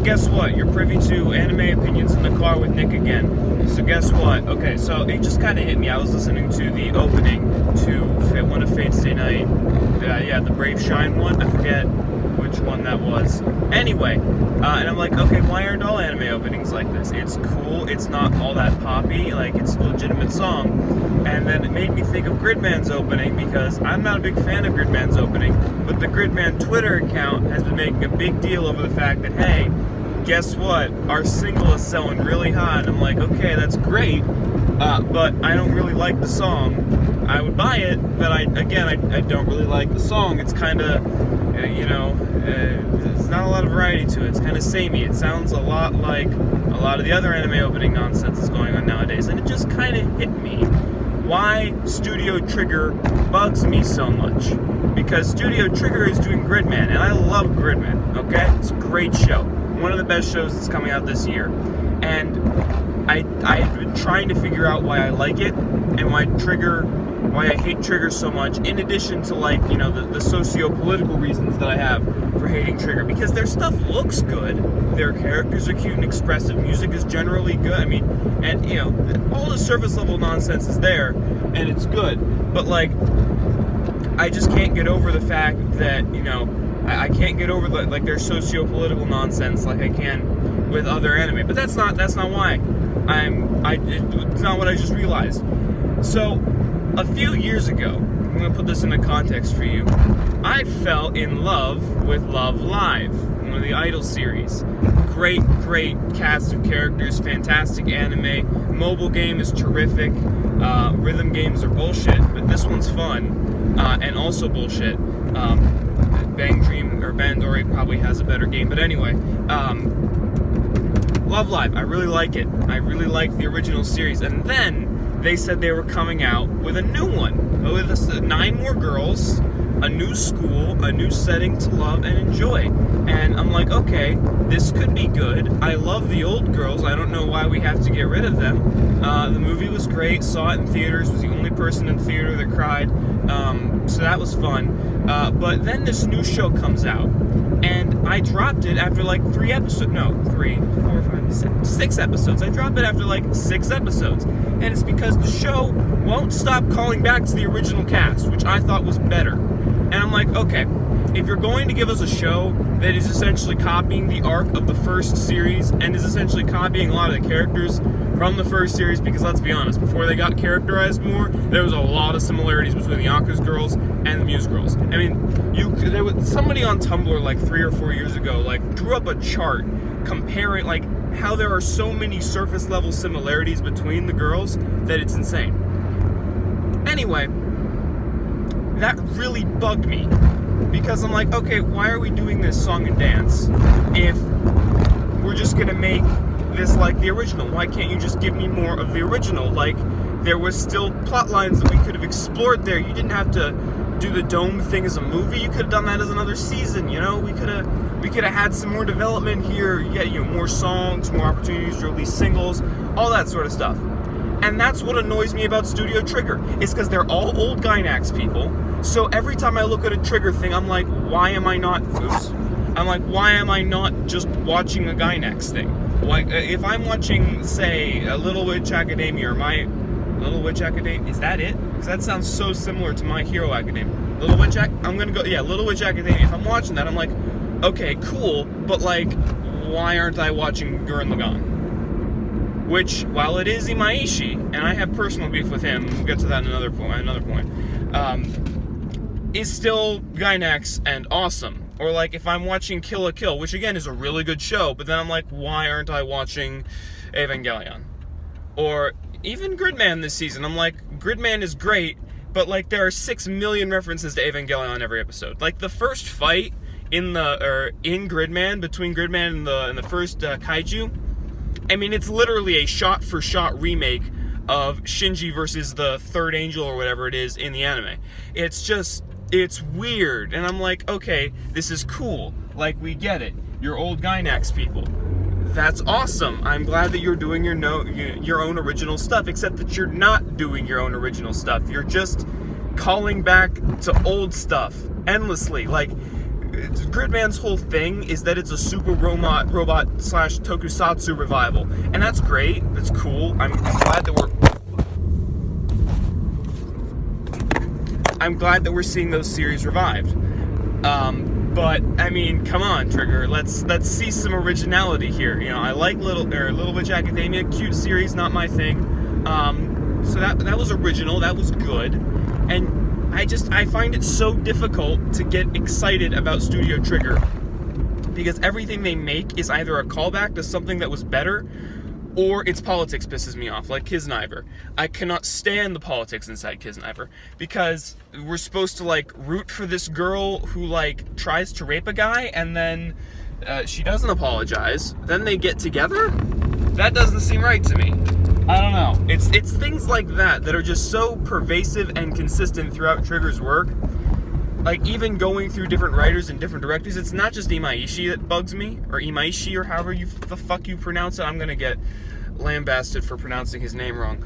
And guess what? You're privy to Anime Opinions in the Car with Nick again. So guess what? Okay, so it just kind of hit me. I was listening to the opening to one of Fate's Day Night. The Brave Shine one. I forget which one that was. Anyway, and I'm like, okay, why aren't all anime openings like this? It's cool. It's not all that poppy. Like, it's a legitimate song. And then it made me think of Gridman's opening, because I'm not a big fan of Gridman's opening, but the Gridman Twitter account has been making a big deal over the fact that, hey, guess what? Our single is selling really hot. And I'm like, okay, that's great, but I don't really like the song. I would buy it, but I don't really like the song. It's kind of, there's not a lot of variety to it. It's kind of samey. It sounds a lot like a lot of the other anime opening nonsense that's going on nowadays, and it just kind of hit me why Studio Trigger bugs me so much. Because Studio Trigger is doing Gridman, and I love Gridman, okay? It's a great show. One of the best shows that's coming out this year. And I've been trying to figure out why I like it, and why I hate Trigger so much, in addition to, like, the socio-political reasons that I have for hating Trigger. Because their stuff looks good, their characters are cute and expressive, music is generally good, and all the surface level nonsense is there, and it's good. But, like, I just can't get over the fact that, I can't get over their socio-political nonsense like I can with other anime. But that's not why it's not what I just realized. So, a few years ago, I'm going to put this into context for you, I fell in love with Love Live, one of the Idol series. Great cast of characters, fantastic anime, mobile game is terrific, rhythm games are bullshit, but this one's fun, and also bullshit. Bandori probably has a better game, but anyway, Love Live, I really like it. I really like the original series, and then they said they were coming out with a new one, with 9 more girls, a new school, a new setting to love and enjoy. And I'm like, okay, this could be good. I love the old girls. I don't know why we have to get rid of them. The movie was great. Saw it in theaters. Was the only person in theater that cried. So that was fun. But then this new show comes out, and I dropped it after like 6 episodes. I dropped it after like 6 episodes. And it's because the show won't stop calling back to the original cast, which I thought was better. And I'm like, okay, if you're going to give us a show that is essentially copying the arc of the first series, and is essentially copying a lot of the characters from the first series, because let's be honest, before they got characterized more, there was a lot of similarities between the Akka's girls and the Muse girls. I mean, there was somebody on Tumblr like 3 or 4 years ago, like, drew up a chart comparing, like, how there are so many surface level similarities between the girls that it's insane. Anyway, that really bugged me, because I'm like, okay, why are we doing this song and dance if we're just gonna make this like the original? Why can't you just give me more of the original? Like, there was still plot lines that we could have explored there. You didn't have to do the dome thing as a movie. You could have done that as another season, we could have had some more development here. Yeah, more songs, more opportunities to release singles, all that sort of stuff. And that's what annoys me about Studio Trigger, is because they're all old Gainax people. So every time I look at a Trigger thing, I'm like, why am I not just watching a Gainax thing? Like, if I'm watching, say, a Little Witch Academia, or My Little Witch Academia, is that it? Because that sounds so similar to My Hero Academia. Little Witch Academia. If I'm watching that, I'm like, okay, cool, but like, why aren't I watching Gurren Lagann? Which, while it is Imaishi, and I have personal beef with him, we'll get to that in another point, is still Gainax and awesome. Or like, if I'm watching Kill la Kill, which again is a really good show, but then I'm like, why aren't I watching Evangelion? Or even Gridman this season, I'm like, Gridman is great, but like, there are 6 million references to Evangelion every episode. Like, the first fight in Gridman, between Gridman and the first kaiju, I mean, it's literally a shot-for-shot remake of Shinji versus the third angel or whatever it is in the anime. It's weird, and I'm like, okay, this is cool. Like, we get it. You're old Gainax people. That's awesome. I'm glad that you're doing your own original stuff, except that you're not doing your own original stuff. You're just calling back to old stuff endlessly. Like, Gridman's whole thing is that it's a super robot slash tokusatsu revival, and that's great. That's cool. I'm glad that we're seeing those series revived. But I mean, come on, Trigger. Let's see some originality here. You know, I like Little Witch Academia, cute series, not my thing. So that was original. That was good, and I find it so difficult to get excited about Studio Trigger because everything they make is either a callback to something that was better, or its politics pisses me off, like Kisniver. I cannot stand the politics inside Kisniver because we're supposed to like root for this girl who like tries to rape a guy and then she doesn't apologize. Then they get together? That doesn't seem right to me. I don't know. It's things like that are just so pervasive and consistent throughout Trigger's work. Like, even going through different writers and different directors, it's not just Imaishi that bugs me, or Imaishi, or however the fuck you pronounce it. I'm gonna get lambasted for pronouncing his name wrong.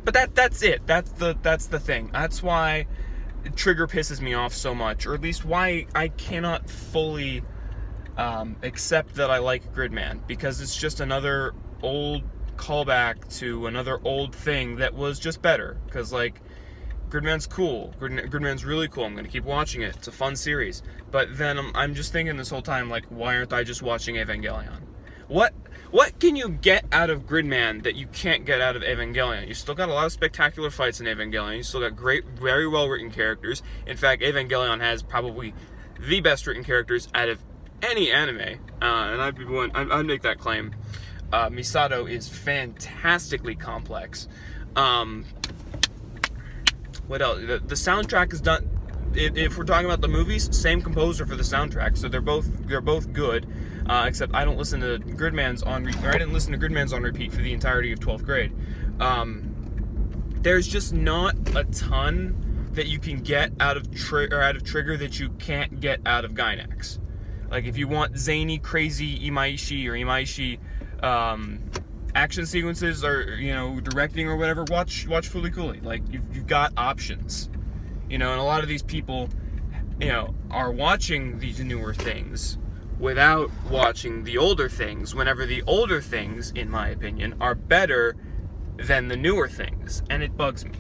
But that's it. That's the thing. That's why Trigger pisses me off so much, or at least why I cannot fully accept that I like Gridman, because it's just another old callback to another old thing that was just better. Because like, Gridman's cool. Gridman's really cool. I'm gonna keep watching it. It's a fun series. But then I'm just thinking this whole time, like, why aren't I just watching Evangelion? What can you get out of Gridman that you can't get out of Evangelion? You still got a lot of spectacular fights in Evangelion. You still got great, very well written characters. In fact, Evangelion has probably the best written characters out of any anime, and I'd make that claim. Misato is fantastically complex. What else? The soundtrack is done. If we're talking about the movies, same composer for the soundtrack, so they're both good. Except I don't listen to Gridman's on repeat. I didn't listen to Gridman's on repeat for the entirety of 12th grade. There's just not a ton that you can get out of Trigger that you can't get out of Gainax. Like, if you want zany, crazy Imaishi or Imaishi action sequences, or, you know, directing or whatever, watch Fooly Cooly. Like, you've got options, you know. And a lot of these people, you know, are watching these newer things without watching the older things, whenever the older things, in my opinion, are better than the newer things, and it bugs me.